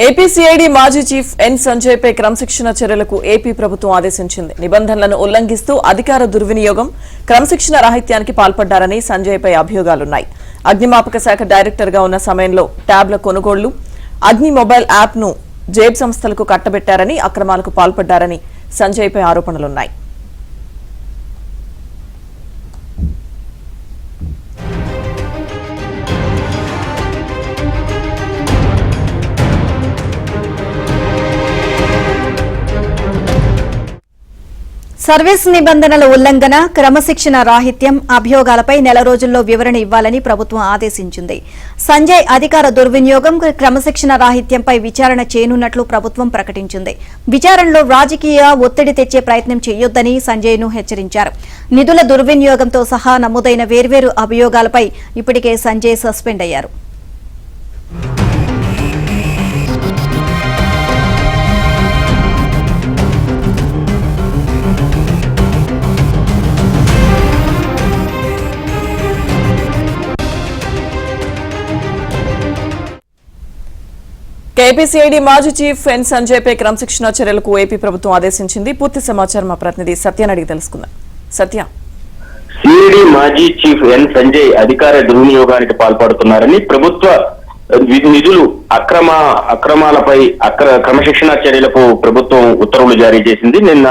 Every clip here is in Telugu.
ఏపీసీఐడీ మాజీ చీఫ్ ఎన్ సంజయ్ పై క్రమశిక్షణ చర్యలకు ఏపీ ప్రభుత్వం ఆదేశించింది. నిబంధనలను ఉల్లంఘిస్తూ అధికార దుర్వినియోగం, క్రమశిక్షణ రాహిత్యానికి పాల్పడ్డారని సంజయ్ పై అభియోగాలున్నాయి. అగ్నిమాపక శాఖ డైరెక్టర్ గా ఉన్న సమయంలో ట్యాబ్ల కొనుగోళ్లు, అగ్ని మొబైల్ యాప్ ను జేబ్ సంస్థలకు కట్టబెట్టారని, అక్రమాలకు పాల్పడ్డారని సంజయ్ పై ఆరోపణలున్నాయి. సర్వీస్ నిబంధనల ఉల్లంఘన, క్రమశిక్షణ రాహిత్యం అభియోగాలపై నెల రోజుల్లో వివరణ ఇవ్వాలని ప్రభుత్వం ఆదేశించింది. సంజయ్ అధికార దుర్వినియోగం, క్రమశిక్షణ రాహిత్యంపై విచారణ చేయనున్నట్లు ప్రభుత్వం ప్రకటించింది. విచారణలో రాజకీయ ఒత్తిడి తెచ్చే ప్రయత్నం చేయొద్దని సంజయ్ను హెచ్చరించారు. నిధుల దుర్వినియోగంతో సహా నమోదైన వేర్వేరు అభియోగాలపై ఇప్పటికే సంజయ్ సస్పెండ్ అయ్యారు. ఏపీసీఐడీ మాజీ చీఫ్ ఎన్ సంజయ్ పై క్రమశిక్షణ చర్యలకు ఏపీ ప్రభుత్వం ఆదేశించింది. పూర్తి సమాచారం మా ప్రతినిధి సత్యాన్ని అడిగి తెలుసుకుందాం. సత్య, సిఐడి మాజీ చీఫ్ ఎన్ సంజయ్ అధికార దుర్వినియోగానికి పాల్పడుతున్నారని, ప్రభుత్వ నిధులు అక్రమాలపై క్రమశిక్షణ చర్యలకు ప్రభుత్వం ఉత్తర్వులు జారీ చేసింది. నిన్న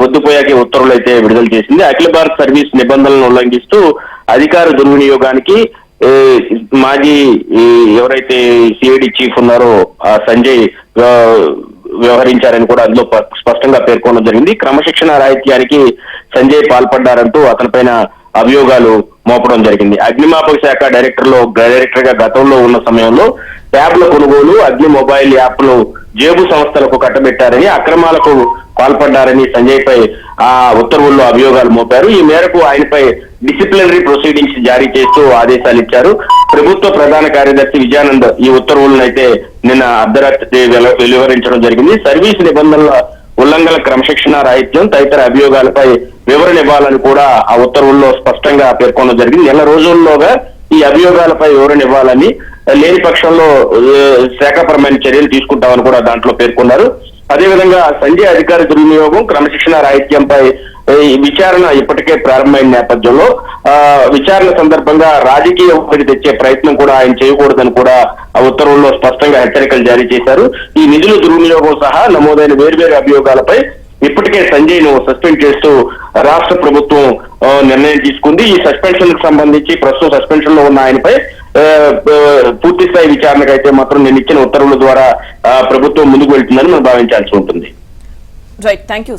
పొద్దుపోయాకే ఉత్తర్వులు అయితే విడుదల చేసింది. అఖిల భారత సర్వీస్ నిబంధనలను ఉల్లంఘిస్తూ అధికార దుర్వినియోగానికి మాజీ ఎవరైతే సిఐడి చీఫ్ ఉన్నారో సంజయ్ వ్యవహరించారని కూడా అందులో స్పష్టంగా పేర్కొనడం జరిగింది. క్రమశిక్షణ రాహిత్యానికి సంజయ్ పాల్పడ్డారంటూ అతనిపైన అభియోగాలు మోపడం జరిగింది. అగ్నిమాపక శాఖ డైరెక్టర్ గా గతంలో ఉన్న సమయంలో ట్యాబ్ల కొనుగోలు, అగ్ని మొబైల్ యాప్లు జేబు సంస్థలకు కట్టబెట్టారని, అక్రమాలకు పాల్పడ్డారని సంజయ్ పై ఆ ఉత్తర్వుల్లో అభియోగాలు మోపారు. ఈ మేరకు ఆయనపై డిసిప్లినరీ ప్రొసీడింగ్స్ జారీ చేస్తూ ఆదేశాలు ఇచ్చారు. ప్రభుత్వ ప్రధాన కార్యదర్శి విజయానంద్ ఈ ఉత్తర్వులను అయితే నిన్న అర్ధరాత్రి వెలువరించడం జరిగింది. సర్వీస్ నిబంధనల ఉల్లంఘన, క్రమశిక్షణ రాహిత్యం తదితర అభియోగాలపై వివరణ ఇవ్వాలని కూడా ఆ ఉత్తర్వుల్లో స్పష్టంగా పేర్కొనడం జరిగింది. నెల రోజుల్లోగా ఈ అభియోగాలపై వివరణ ఇవ్వాలని, లేని పక్షంలో శాఖపరమైన చర్యలు తీసుకుంటామని కూడా దాంట్లో పేర్కొన్నారు. అదేవిధంగా సంజయ్ అధికార దుర్వినియోగం, క్రమశిక్షణ రాహిత్యంపై విచారణ ఇప్పటికే ప్రారంభమైన నేపథ్యంలో విచారణ సందర్భంగా రాజకీయ ఒత్తిడి తెచ్చే ప్రయత్నం కూడా ఆయన చేయకూడదని కూడా ఆ ఉత్తర్వుల్లో స్పష్టంగా హెచ్చరికలు జారీ చేశారు. ఈ నిధుల దుర్వినియోగం సహా నమోదైన వేర్వేరు అభియోగాలపై ఇప్పటికే సంజయ్ ను సస్పెండ్ చేస్తూ రాష్ట్ర ప్రభుత్వం నిర్ణయం తీసుకుంది. ఈ సస్పెన్షన్ కు సంబంధించి ప్రస్తుతం సస్పెన్షన్ లో ఉన్న ఆయనపై పూర్తి స్థాయి విచారణకు అయితే మాత్రం నేను ఇచ్చిన ఉత్తర్వుల ద్వారా ప్రభుత్వం ముందుకు వెళ్తుందని మనం భావించాల్సి ఉంటుంది. Right, thank you.